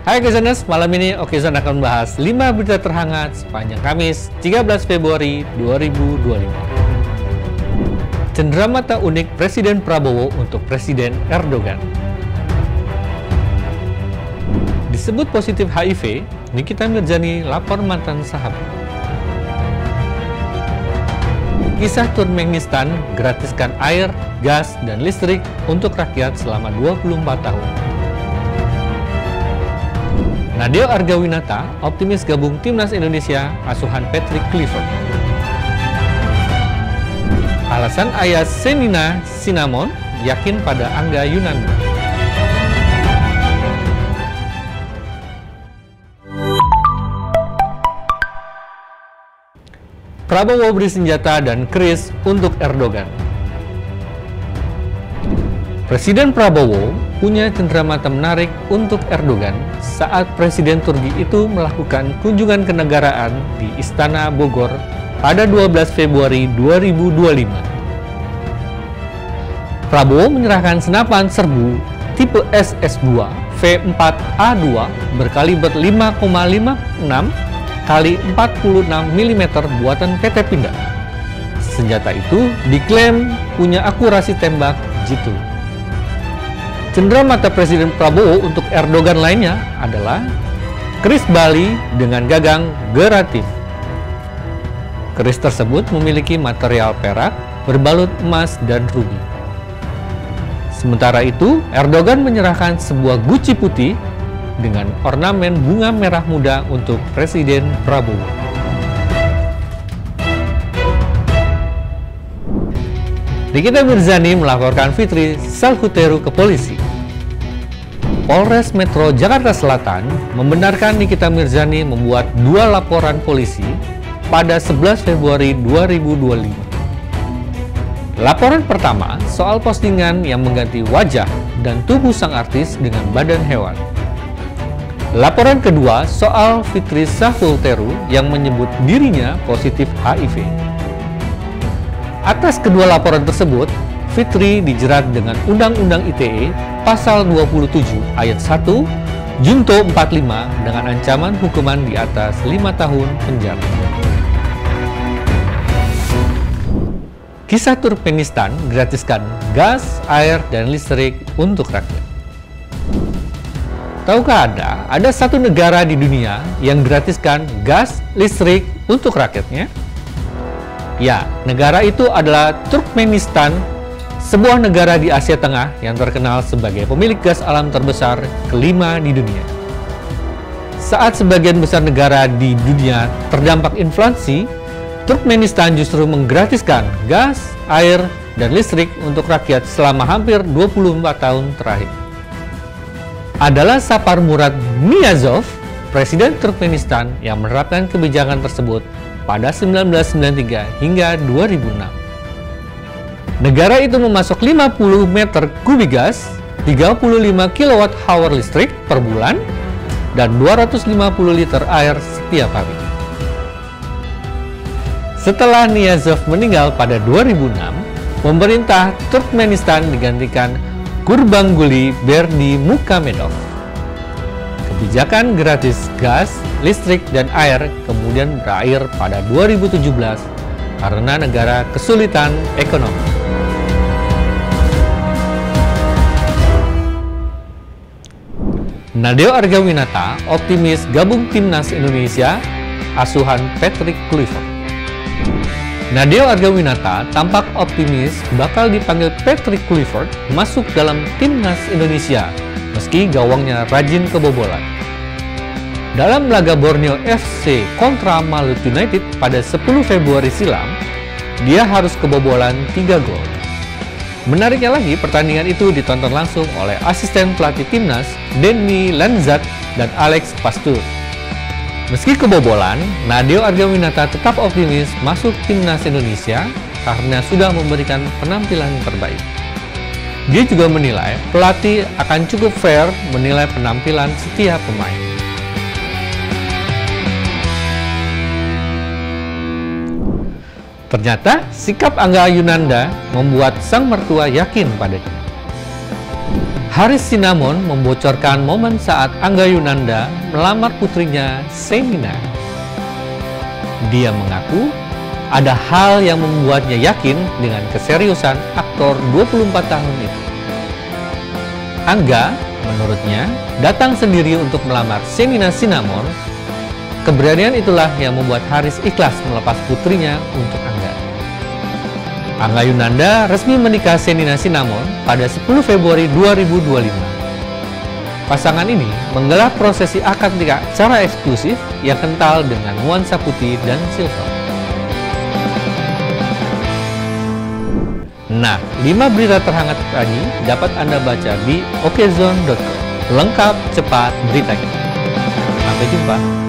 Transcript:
Hai Okezoners, malam ini Okezon akan membahas 5 berita terhangat sepanjang Kamis 13 Februari 2025. Cenderamata unik Presiden Prabowo untuk Presiden Erdogan. Disebut positif HIV, Nikita Mirzani lapor mantan sahabat. Kisah Turkmenistan gratiskan air, gas, dan listrik untuk rakyat selama 24 tahun. Nadeo Argawinata optimis gabung Timnas Indonesia asuhan Patrick Kluivert. Alasan ayah Senina Sinamon yakin pada Angga Yunanda. Prabowo beri senjata dan keris untuk Erdogan. Presiden Prabowo punya cenderamata menarik untuk Erdogan saat Presiden Turki itu melakukan kunjungan kenegaraan di Istana Bogor pada 12 Februari 2025. Prabowo menyerahkan senapan serbu tipe SS2 V4A2 berkaliber 5,56 kali 46 mm buatan PT Pindad. Senjata itu diklaim punya akurasi tembak jitu. Cenderamata Presiden Prabowo untuk Erdogan lainnya adalah keris Bali dengan gagang geratif. Keris tersebut memiliki material perak berbalut emas dan rubi. Sementara itu, Erdogan menyerahkan sebuah guci putih dengan ornamen bunga merah muda untuk Presiden Prabowo. Nikita Mirzani melaporkan Fitri Salhuteru ke polisi. Polres Metro Jakarta Selatan membenarkan Nikita Mirzani membuat 2 laporan polisi pada 11 Februari 2025. Laporan pertama soal postingan yang mengganti wajah dan tubuh sang artis dengan badan hewan. Laporan kedua soal Fitri Salhuteru yang menyebut dirinya positif HIV. Atas kedua laporan tersebut, Fitri dijerat dengan Undang-Undang ITE Pasal 27 Ayat 1 Junto 45 dengan ancaman hukuman di atas 5 tahun penjara. Kisah Turkmenistan gratiskan gas, air, dan listrik untuk rakyat. Tahukah ada satu negara di dunia yang gratiskan gas, listrik untuk rakyatnya? Ya, negara itu adalah Turkmenistan, sebuah negara di Asia Tengah yang terkenal sebagai pemilik gas alam terbesar kelima di dunia. Saat sebagian besar negara di dunia terdampak inflasi, Turkmenistan justru menggratiskan gas, air, dan listrik untuk rakyat selama hampir 24 tahun terakhir. Adalah Sapar Murad Niyazov, Presiden Turkmenistan yang menerapkan kebijakan tersebut pada 1993 hingga 2006. Negara itu memasok 50 meter kubik gas, 35 kWh listrik per bulan, dan 250 liter air setiap hari. Setelah Niyazov meninggal pada 2006, pemerintah Turkmenistan digantikan Gurbanguly Berdimuhamedov. Kebijakan gratis gas, listrik, dan air kemudian berakhir pada 2017 karena negara kesulitan ekonomi. Nadeo Argawinata optimis gabung Timnas Indonesia asuhan Patrick Kluivert. Nadeo Argawinata tampak optimis bakal dipanggil Patrick Kluivert masuk dalam Timnas Indonesia meski gawangnya rajin kebobolan. Dalam laga Borneo FC kontra Malut United pada 10 Februari silam, dia harus kebobolan 3 gol. Menariknya lagi, pertandingan itu ditonton langsung oleh asisten pelatih Timnas, Denny Lanzat dan Alex Pastur. Meski kebobolan, Nadeo Argawinata tetap optimis masuk Timnas Indonesia karena sudah memberikan penampilan terbaik. Dia juga menilai pelatih akan cukup fair menilai penampilan setiap pemain. Ternyata sikap Angga Yunanda membuat sang mertua yakin padanya. Haris Sinamon membocorkan momen saat Angga Yunanda melamar putrinya Shenina. Dia mengaku ada hal yang membuatnya yakin dengan keseriusan aktor 24 tahun itu. Angga, menurutnya, datang sendiri untuk melamar Shenina Sinamon. Keberanian itulah yang membuat Haris ikhlas melepas putrinya untuk Angga. Angga Yunanda resmi menikah Shenina Sinamon pada 10 Februari 2025. Pasangan ini menggelar prosesi akad nikah secara eksklusif yang kental dengan nuansa putih dan silver. Nah, 5 berita terhangat tadi dapat Anda baca di okezone.com. Lengkap, cepat beritanya. Sampai jumpa.